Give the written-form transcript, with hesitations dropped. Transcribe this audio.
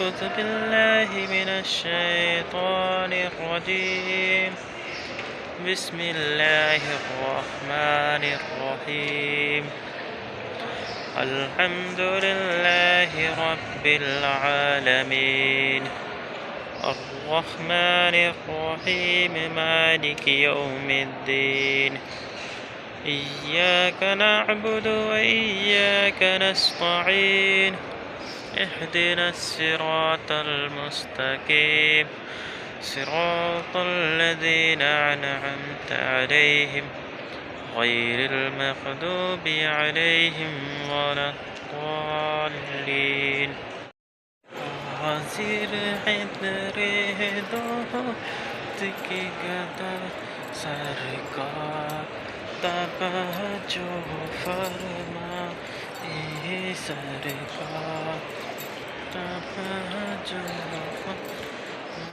أعوذ بالله من الشيطان الرجيم. بسم الله الرحمن الرحيم. الحمد لله رب العالمين، الرحمن الرحيم، مالك يوم الدين. إياك نعبد وإياك نستعين، اهدنا الصراط المستقيم، صراط الذين أنعمت عليهم غير المغضوب عليهم ولا الضالين. हाजिर है तेरे दो की गदा सरकार तवज्जो फरमा ए सरकार तवज्जो